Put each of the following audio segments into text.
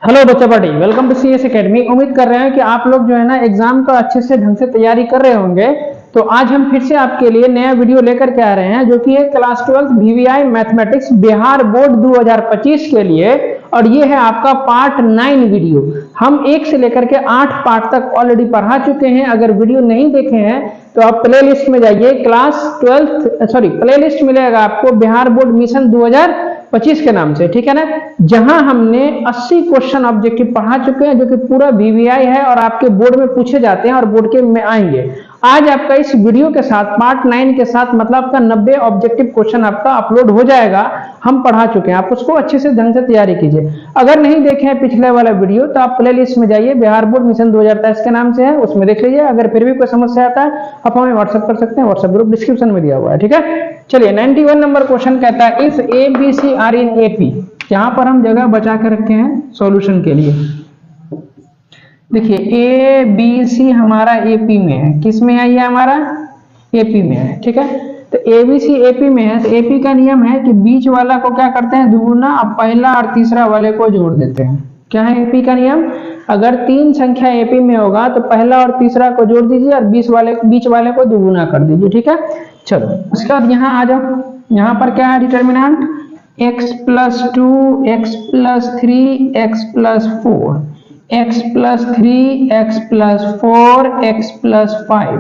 Hello बच्चा party, welcome to CS Academy. उम्मीद कर रहे हैं कि आप लोग जो है ना एग्जाम का अच्छे से ढंग से तैयारी कर रहे होंगे। तो आज हम फिर से आपके लिए नया वीडियो लेकर के आ रहे हैं, जो कि है class 12 VVI mathematics Bihar board 2025 के लिए। और ये है आपका पार्ट 9 वीडियो। हम 1 से लेकर के 8 पार्ट तक ऑलरेडी पढ़ा चुके हैं। अगर वीडियो नहीं देखे हैं तो आप प्ले लिस्ट में जाइए। प्ले लिस्ट मिलेगा आपको बिहार बोर्ड मिशन 2025 के नाम से, ठीक है ना। जहां हमने 80 क्वेश्चन ऑब्जेक्टिव पढ़ा चुके हैं, जो कि पूरा वीवीआई है और आपके बोर्ड में पूछे जाते हैं और बोर्ड के में आएंगे। आज आपका इस वीडियो के साथ पार्ट 9 के साथ मतलब आपका 90 ऑब्जेक्टिव क्वेश्चन आपका अपलोड हो जाएगा। हम पढ़ा चुके हैं, आप उसको अच्छे से ढंग से तैयारी कीजिए। अगर नहीं देखे हैं पिछले वाला वीडियो तो आप प्ले लिस्ट में जाइए, बिहार बोर्ड मिशन 2023 के नाम से है, उसमें देख लीजिए। अगर फिर भी कोई समस्या आता है आप हमें व्हाट्सएप कर सकते हैं, व्हाट्सएप ग्रुप डिस्क्रिप्शन में दिया हुआ है, ठीक है। चलिए 91 नंबर क्वेश्चन कहता है if A B C are in AP. यहाँ पर हम जगह बचा कर रखे हैं सॉल्यूशन के लिए। देखिए ए बी सी हमारा एपी में है। किस में है? ये हमारा एपी में है, ठीक है। तो ए बी सी एपी में है, तो एपी का नियम है कि बीच वाला को क्या करते हैं, दुगुना, अब पहला और तीसरा वाले को जोड़ देते हैं। क्या है एपी का नियम? अगर 3 संख्या एपी में होगा तो पहला और तीसरा को जोड़ दीजिए और बीच वाले को दुगुना कर दीजिए, ठीक है। चलो उसके बाद यहाँ आ जाओ। यहाँ पर क्या है determinant? x + 2 x + 3 x + 4 x + 3 x + 4 x + 5।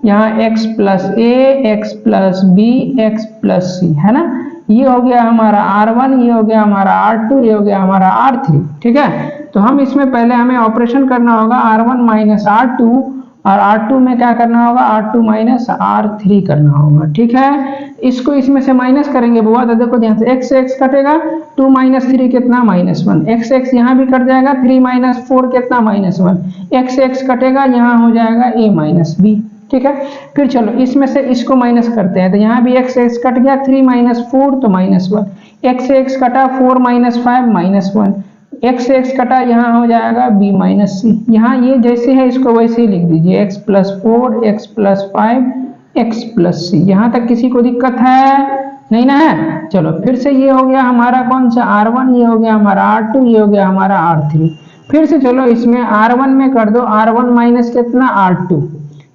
यहाँ x + a x + b x + c है ना। ये हो गया हमारा R1, ये हो गया हमारा R2, ये हो गया हमारा R3, ठीक है। तो हम इसमें पहले हमें ऑपरेशन करना होगा R1 - R2, और R2 में क्या करना होगा? R2 - R3 करना होगा, ठीक है। इसको इसमें से माइनस करेंगे बुआ, तो देखो ध्यान से x से x कटेगा, 2 - 3 कितना? -1। x यहाँ भी कट जाएगा, 3 - 4 कितना? -1। x से x कटेगा, यहाँ हो जाएगा a - b, ठीक है। फिर चलो इसमें से इसको माइनस करते हैं, तो यहाँ भी x से x कट गया, 3 - 4 तो -1। x से x कटा, 4 - 5 -1। x से x कटा, यहाँ हो जाएगा b - c। यहाँ ये जैसे है इसको वैसे ही लिख दीजिए, x + 4 x + 5 x + c। यहाँ तक किसी को दिक्कत है? नहीं ना है। चलो फिर से ये हो गया हमारा कौन सा? R1, ये हो गया हमारा R2, ये हो गया हमारा R3। फिर से चलो इसमें R1 में कर दो, R1 माइनस कितना? R2,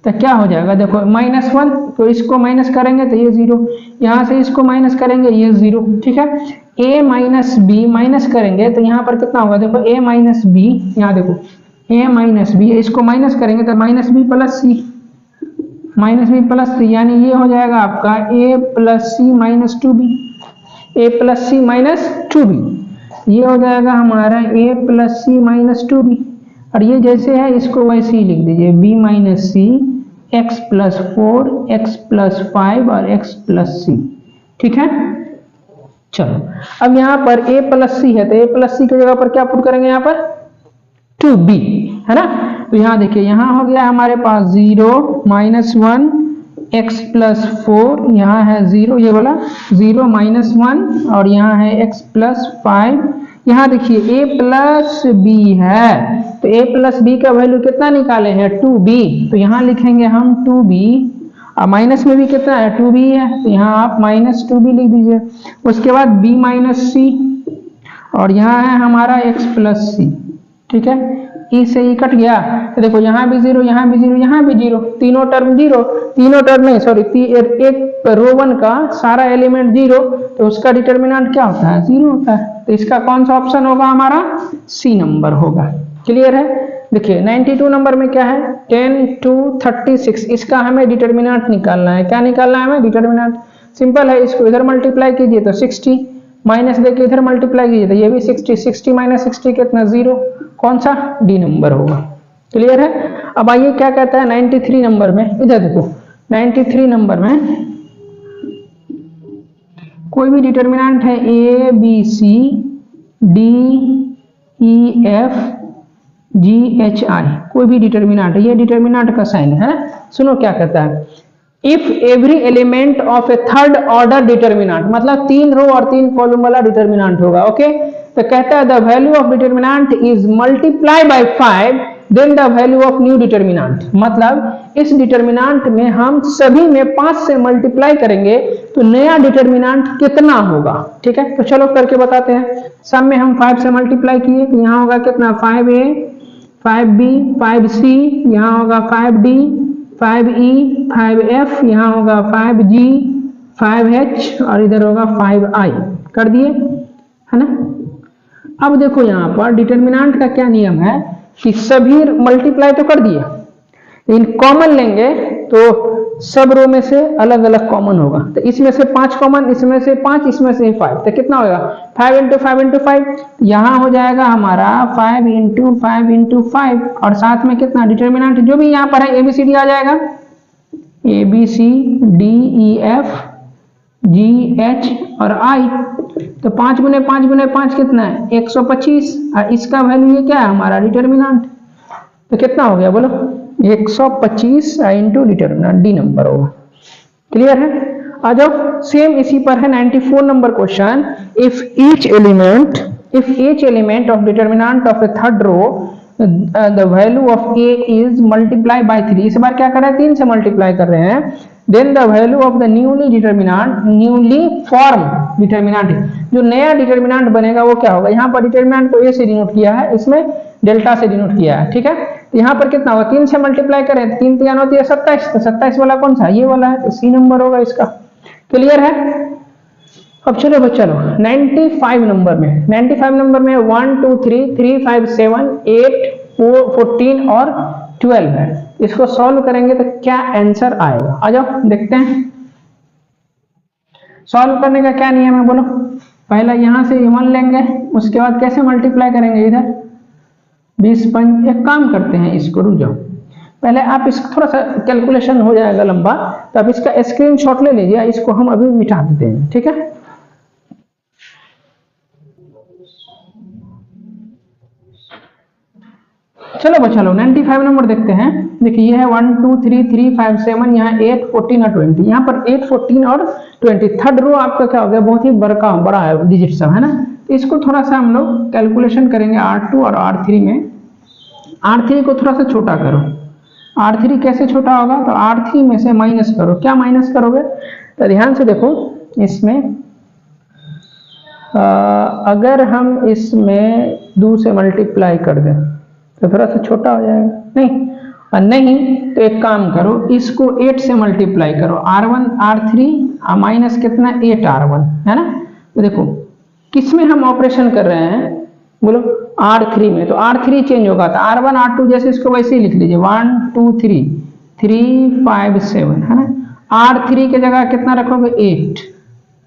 तो क्या हो जाएगा? देखो -1, तो इसको माइनस करेंगे तो ये 0, यहाँ से इसको माइनस करेंगे ये 0, ठीक है। a - b माइनस करेंगे तो यहाँ पर कितना होगा? देखो a - b, यहाँ देखो a - b, इसको माइनस करेंगे तो -b + c, -b + c, यानी ये हो जाएगा आपका a + c - 2b, a + c - 2b। ये हो जाएगा हमारा a + c - 2b। और ये जैसे है इसको वैसे ही लिख दीजिए, b - c x + 4 x + 5 और x + c, ठीक है। चलो अब यहाँ पर a + c है, तो a + c की जगह पर क्या पुट करेंगे? यहाँ पर 2b है ना। तो यहाँ देखिए, यहाँ हो गया हमारे पास 0 - 1 x + 4, यहाँ है 0, ये वाला 0 - 1, और यहाँ है x + 5। यहाँ देखिए a + b है, तो a + b का वैल्यू कितना निकाले हैं? 2b। तो यहाँ लिखेंगे हम 2b, और माइनस में भी कितना है? 2b है, तो यहाँ आप -2b लिख दीजिए। उसके बाद b - c, और यहाँ है हमारा x + c, ठीक है। ई से ई कट गया, तो देखो यहाँ भी 0, यहाँ भी 0, यहाँ भी 0, तीनों टर्म 0, तीनों टर्म नहीं सॉरी, एक रो 1 का सारा एलिमेंट 0, तो उसका डिटर्मिनेंट क्या होता है? 0 होता है। तो इसका कौन सा ऑप्शन होगा? हमारा सी नंबर होगा। क्लियर है? देखिए 92 नंबर में क्या है? 10 to 36, इसका हमें डिटर्मिनेंट निकालना है। क्या निकालना है हमें? डिटर्मिनेंट। सिंपल है, इसको इधर मल्टीप्लाई कीजिए तो 60, माइनस देके इधर मल्टीप्लाई कीजिए तो ये भी 60, 60 - 60 कितना? 0। कौन सा? डी नंबर होगा। क्लियर है? अब आइए क्या कहता है 93 नंबर में, इधर देखो 93 नंबर में कोई भी डिटर्मिनेंट है a b c d e f g h i, कोई भी डिटर्मिनेंट है, ये डिटर्मिनेंट का साइन है। सुनो क्या कहता है, if every element of a third order determinant, मतलब 3 रो और 3 कॉलम वाला डिटर्मिनेंट होगा, ओके। तो कहता है the value of determinant is multiply by 5 then the value of new determinant, मतलब इस डिटर्मिनेंट में हम सभी में 5 से मल्टीप्लाई करेंगे तो नया डिटर्मिनेंट कितना होगा। ठीक है, तो चलो करके बताते हैं। सब में हम 5 से मल्टीप्लाई किए तो यहाँ होगा कितना 5a 5b 5c, यहाँ होगा 5d 5e 5f, यहाँ होगा 5g 5h और इधर होगा 5i। कर दिए है ना। अब देखो यहाँ पर डिटर्मिनेंट का क्या नियम है कि सभी मल्टीप्लाई तो कर दिए, लेकिन कॉमन लेंगे तो सब रो में से अलग अलग कॉमन होगा। तो इसमें से 5 कॉमन, इसमें से 5, इसमें से 5, तो कितना होगा 5 इंटू 5 इंटू 5, यहाँ हो जाएगा हमारा 5 इंटू 5 इंटू 5 और साथ में कितना डिटर्मिनेंट जो भी यहाँ पर है ABCD आ जाएगा, ABCDEF GH और I। तो 5 गुने 5 गुने 5 कितना है 125 और इसका वैल्यू ये क्या है हमारा डिटर्मिनेंट, तो कितना हो गया बोलो 125 इंटू डिटर्मिनेंट डी नंबर होगा। क्लियर है। आ जाओ सेम इसी पर है 94 number question. If each element of determinant of a third row the value of A is multiply by 3, इस बार क्या कर रहे हैं 3 से मल्टीप्लाई कर रहे हैं, then the value of the newly form determinant, जो नया डिटर्मिनेंट बनेगा वो क्या होगा। यहाँ पर डिटर्मिनेंट को ए से डिनोट किया है, इसमें डेल्टा से डिनोट किया है। ठीक है, तो यहाँ पर कितना होगा 3 से मल्टीप्लाई करें, 3 3 होती है 27, तो 27 वाला कौन सा ये वाला है, तो सी नंबर होगा इसका। क्लियर है। अब चलो बच्चा लोग 95 नंबर में 1 2 3 3 5 7 8 4 14 और 12 है, इसको सॉल्व करेंगे तो क्या आंसर आएगा। आ जाओ देखते हैं सॉल्व करने का क्या नियम है बोलो। पहला यहां से 1 लेंगे, उसके बाद कैसे मल्टीप्लाई करेंगे इधर 20 5। एक काम करते हैं इसको, रुक जाओ पहले आप इसका थोड़ा सा कैलकुलेशन हो जाएगा लंबा, तो आप इसका स्क्रीनशॉट ले लीजिए, इसको हम अभी मिटा देते हैं। ठीक है, चलो बच्चा लोग 95 नंबर देखते हैं। देखिए ये है 1 2 3 3 5 7, यहाँ 8 14 और 20, यहाँ पर 8 14 और 20 थर्ड रो आपका क्या हो गया बहुत ही बड़ा है डिजिट सब है ना। इसको थोड़ा सा हम लोग कैलकुलेशन करेंगे R2 और R3 में। R3 को थोड़ा सा छोटा करो, R3 कैसे छोटा होगा, तो R3 में से माइनस करो। क्या माइनस करोगे, तो ध्यान से देखो इसमें अगर हम इसमें 2 से मल्टीप्लाई कर दें तो थोड़ा सा छोटा हो जाएगा, नहीं और नहीं तो एक काम करो इसको 8 से मल्टीप्लाई करो, R1 R3 माइनस कितना 8 R1 है ना। तो देखो किस में हम ऑपरेशन कर रहे हैं बोलो R3 में, तो R3 चेंज होगा तो R1 R2 जैसे इसको वैसे ही लिख लीजिए 1 2 3 3 5 7 है ना। R3 के जगह कितना रखोगे 8,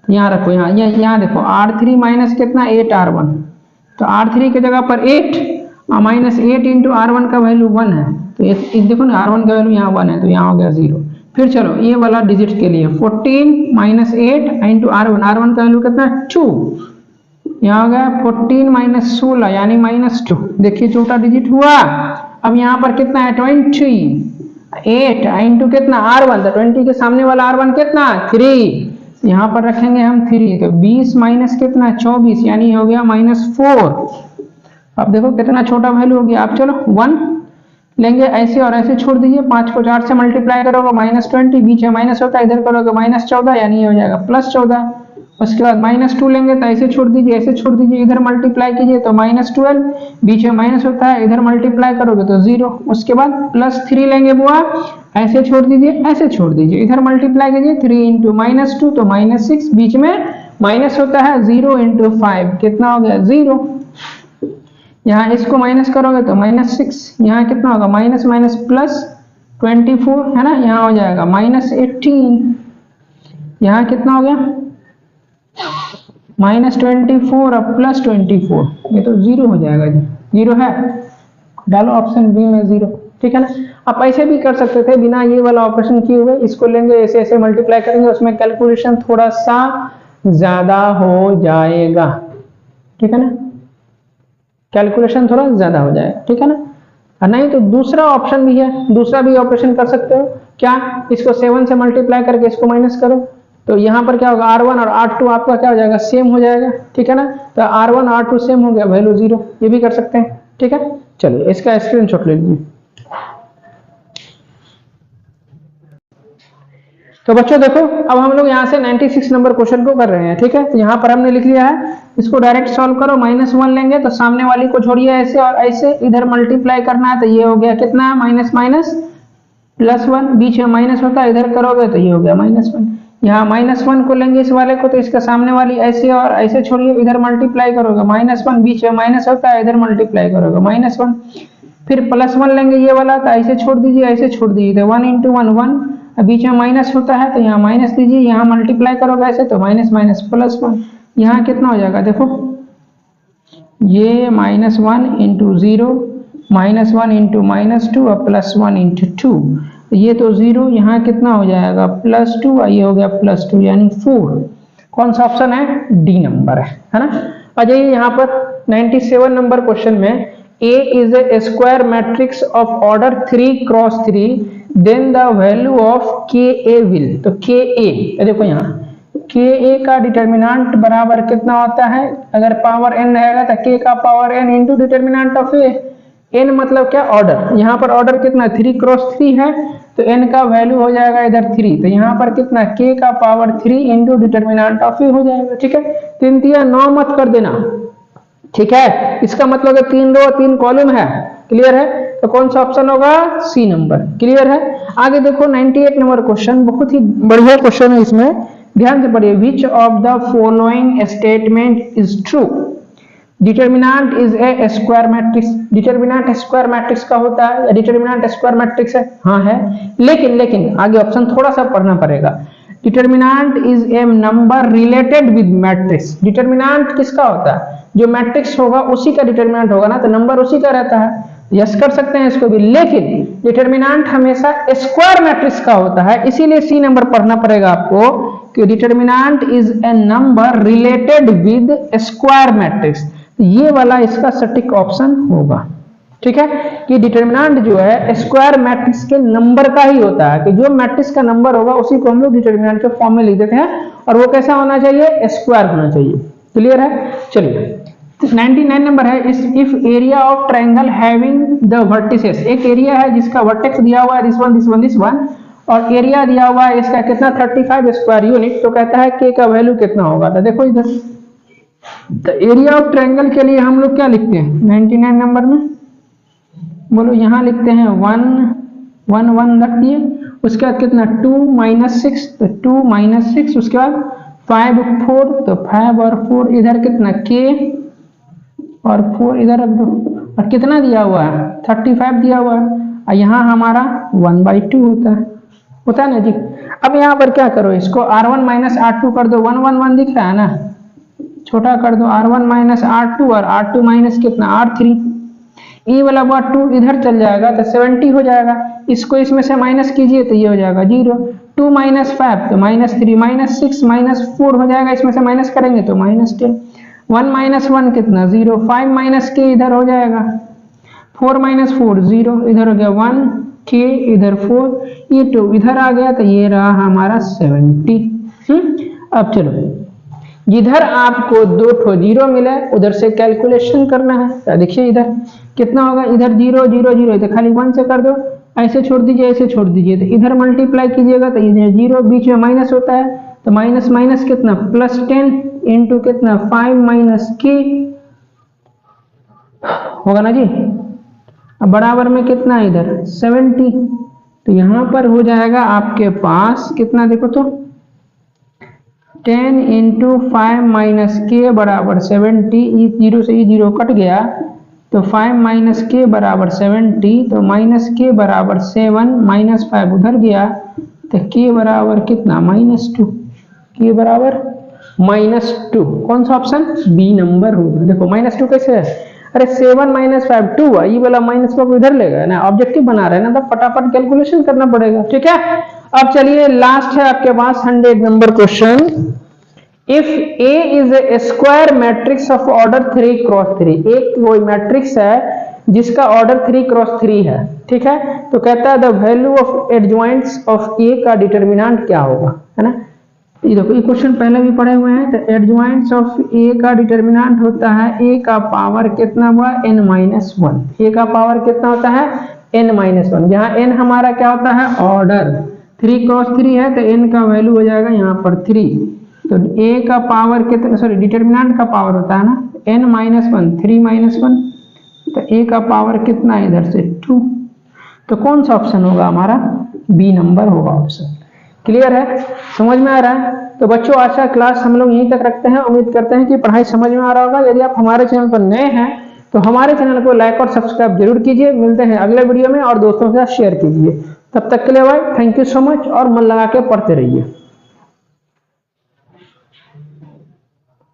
यहाँ रखो, यहाँ देखो R3 माइनस कितना 8 R1, तो R3 के जगह पर 8 माइनस 8 इंटू R1 का वैल्यू 1 है, तो ये देखो ना R1 का वैल्यू यहाँ 1 है तो यहाँ हो गया 0। फिर चलो ये वाला डिजिट के लिए 14 माइनस 8 इंटू R1 का वैल्यू कितना 2, यहाँ हो गया 14 माइनस 16 यानी -2। देखिए छोटा डिजिट हुआ। अब यहाँ पर कितना है 28 इंटू कितना R1, तो 20 के सामने वाला R1 कितना 3, यहाँ पर रखेंगे हम 3, तो 20 माइनस कितना 24 यानी हो गया -4। अब देखो कितना छोटा वैल्यू हो गया। आप चलो 1 लेंगे ऐसे और ऐसे छोड़ दीजिए, 5 को 4 से मल्टीप्लाई करोगे -20, बीच में माइनस होता है, इधर करोगे -14 यानी ये हो जाएगा +14। उसके बाद -2 लेंगे तो ऐसे छोड़ दीजिए, ऐसे छोड़ दीजिए, इधर मल्टीप्लाई कीजिए तो -12, बीच में माइनस होता है, इधर मल्टीप्लाई करोगे तो 0। उसके बाद +3 लेंगे बुआ, ऐसे छोड़ दीजिए, ऐसे छोड़ दीजिए, इधर मल्टीप्लाई कीजिए 3 इंटू -2 तो -6, बीच में माइनस होता है, 0 इंटू 5 कितना हो गया 0। यहाँ इसको माइनस करोगे तो -6, यहाँ कितना होगा माइनस +24 है ना, यहाँ हो जाएगा -18, यहाँ कितना हो गया -24 और +24, ये तो 0 हो जाएगा जी, 0 है, डालो ऑप्शन बी में 0। ठीक है ना। आप ऐसे भी कर सकते थे बिना ये वाला ऑपरेशन किए हुए, इसको लेंगे ऐसे ऐसे मल्टीप्लाई करेंगे, उसमें कैलकुलेशन थोड़ा सा ज्यादा हो जाएगा। ठीक है ना, कैलकुलेशन थोड़ा ज्यादा हो जाएगा। ठीक है ना, और नहीं तो दूसरा ऑप्शन भी है, दूसरा भी ऑपरेशन कर सकते हो। क्या, इसको 7 से मल्टीप्लाई करके इसको माइनस करो, तो यहाँ पर क्या होगा R1 और R2 आपका क्या हो जाएगा सेम हो जाएगा। ठीक है ना, तो R1 R2 सेम हो गया, वैल्यू 0, ये भी कर सकते हैं। ठीक है, चलिए इसका स्क्रीनशॉट ले लीजिए। तो बच्चों देखो, अब हम लोग यहाँ से 96 नंबर क्वेश्चन को कर रहे हैं। ठीक है, तो यहाँ पर हमने लिख लिया है, इसको डायरेक्ट सॉल्व करो। -1 लेंगे तो सामने वाली को छोड़िए ऐसे और ऐसे, इधर मल्टीप्लाई करना है तो ये हो गया कितना, माइनस माइनस +1, बीच में माइनस होता है, इधर करोगे तो ये हो गया -1। यहाँ -1 को लेंगे इस वाले को, तो इसका सामने वाली ऐसे और ऐसे छोड़िए, इधर मल्टीप्लाई करोगे -1, बीच में माइनस होता है, इधर मल्टीप्लाई करोगे -1, फिर +1 लेंगे ये वाला, तो ऐसे छोड़ दीजिए, ऐसे छोड़ दीजिए, तो 1 × 1 1, बीच में माइनस होता है तो यहाँ माइनस दीजिए, यहाँ मल्टीप्लाई करोगे ऐसे तो माइनस माइनस +1, यहाँ कितना हो जाएगा देखो, ये -1 × 0, -1 × -2 और +1 × 2, ये तो 0, यहाँ कितना हो जाएगा +2 और ये हो गया +2 यानी 4। कौन सा ऑप्शन है, डी नंबर है ना। आ जाइए यहाँ पर 97 नंबर क्वेश्चन में, A is a square matrix of order 3 × 3, then the value of KA will, तो KA देखो यहाँ KA का डिटर्मिनेंट बराबर कितना होता है, अगर पावर n रहेगा तो K का power n into determinant of A, n मतलब क्या, ऑर्डर, यहाँ पर ऑर्डर कितना 3 × 3 है, तो n का वैल्यू हो जाएगा इधर 3, तो यहाँ पर कितना K का power 3 into determinant of A हो जाएगा। ठीक है, 3 × 9 मत कर देना, ठीक है, इसका मतलब है 3 रो 3 कॉलम है, क्लियर है, तो कौन सा ऑप्शन होगा, सी नंबर, क्लियर है। आगे देखो 98 नंबर क्वेश्चन, बहुत ही बढ़िया क्वेश्चन है, इसमें ध्यान से पढ़िए। Which of the following statement is true, determinant is a square matrix, determinant square matrix का होता है या डिटर्मिनेंट स्क्वायर मैट्रिक्स है, हाँ है, लेकिन आगे ऑप्शन थोड़ा सा पढ़ना पड़ेगा। Determinant is a number related with matrix, determinant किसका होता है, जो मैट्रिक्स होगा उसी का डिटर्मिनेंट होगा ना, तो नंबर उसी का रहता है, यस कर सकते हैं इसको भी, लेकिन डिटर्मिनेंट हमेशा स्क्वायर मैट्रिक्स का होता है, इसीलिए सी नंबर पढ़ना पड़ेगा आपको कि determinant is a number related with square matrix, ये वाला इसका सटीक ऑप्शन होगा। ठीक है, कि डिटर्मिनेंट जो है स्क्वायर मैट्रिक्स के नंबर का ही होता है, कि जो मैट्रिक्स का नंबर होगा उसी को हम लोग डिटर्मिनेंट के फॉर्म में लिख देते हैं, और वो कैसा होना चाहिए, स्क्वायर होना चाहिए, क्लियर है। चलिए 99 नंबर है, if area of triangle having the vertices, एक एरिया है जिसका वर्टेक्स दिया हुआ है दिस वन, और एरिया दिया हुआ है इसका कितना 35 स्क्वायर यूनिट, तो कहता है के का वैल्यू कितना होगा, तो देखो इधर, तो एरिया ऑफ ट्रायंगल के लिए हम लोग क्या लिखते हैं 99 नंबर में, बोलो यहाँ लिखते हैं 1 1 1 रख दिए, उसके बाद कितना 2 - 6, तो 2 - 6, उसके बाद 5 4, तो 5 और 4 इधर कितना k और 4 इधर रख दो, और कितना दिया हुआ है 35 दिया हुआ है, और यहाँ हमारा 1/2 होता है ना जी। अब यहाँ पर क्या करो, इसको r1 - r2 कर दो, 1 1 1 दिख रहा है ना, छोटा कर दो, r1 - r2 और r2 माइनस कितना r3, ये वाला बात 2 इधर चल जाएगा तो 70 हो जाएगा, इसको इसमें से माइनस कीजिए तो ये हो जाएगा 0, 2 - 5 तो -3 - 6 - 4 हो जाएगा, इसमें से माइनस करेंगे तो -10, 1 - 1 कितना 0, 5 - k इधर हो जाएगा, 4 - 4 0, इधर हो गया 1 k, इधर 4, ये 2 इधर आ गया, तो ये रहा हमारा 70। अब चलो जिधर आपको 2 ठो 0 मिले उधर से कैलकुलेशन करना है, तो देखिए इधर कितना होगा, इधर 0 0 0, तो खाली 1 से कर दो, ऐसे छोड़ दीजिए ऐसे छोड़ दीजिए, तो इधर मल्टीप्लाई कीजिएगा तो इधर 0, बीच में माइनस होता है, तो माइनस माइनस कितना +10 इंटू कितना 5 - k होगा ना जी, अब बराबर में कितना इधर 70, तो यहाँ पर हो जाएगा आपके पास कितना, देखो तो 10 × 5 - k बराबर 70, 0 से 0 कट गया, तो 5 - k बराबर 70, तो -k बराबर 7, -5 उधर गया, तो k बराबर कितना -2, k बराबर -2, कौन सा ऑप्शन, बी नंबर होगा। देखो -2 कैसे है, अरे 7 - 5 2 है, ये वाला -5 इधर लेगा ना, ऑब्जेक्टिव बना रहे हैं ना, तो फटाफट कैलकुलेशन करना पड़ेगा। ठीक है, अब चलिए लास्ट है आपके पास 100 number question. If A is a square matrix of order 3 × 3, एक वो मैट्रिक्स है जिसका ऑर्डर 3 × 3 है, ठीक है, तो कहता है the value of adjoints of A का डिटर्मिनेंट क्या होगा, है ना, ये देखो ये क्वेश्चन पहले भी पढ़े हुए हैं। तो एडजॉइंट्स ऑफ ए का डिटर्मिनेंट होता है ए का पावर कितना हुआ n-1। ए का पावर कितना होता है n-1, जहाँ n हमारा क्या होता है ऑर्डर, 3 क्रॉस 3 है तो n का वैल्यू हो जाएगा यहाँ पर 3। तो a का पावर कितना, सॉरी डिटर्मिनेंट का पावर होता है ना n-1, 3-1, तो a का पावर कितना है इधर से 2। तो कौन सा ऑप्शन होगा हमारा, बी नंबर होगा ऑप्शन। क्लियर है, समझ में आ रहा है। तो बच्चों आज का क्लास हम लोग यहीं तक रखते हैं। उम्मीद करते हैं कि पढ़ाई समझ में आ रहा होगा। यदि आप हमारे चैनल पर नए हैं तो हमारे चैनल को लाइक और सब्सक्राइब जरूर कीजिए। मिलते हैं अगले वीडियो में और दोस्तों के साथ शेयर कीजिए। तब तक के लिए भाई थैंक यू सो मच और मन लगा के पढ़ते रहिए।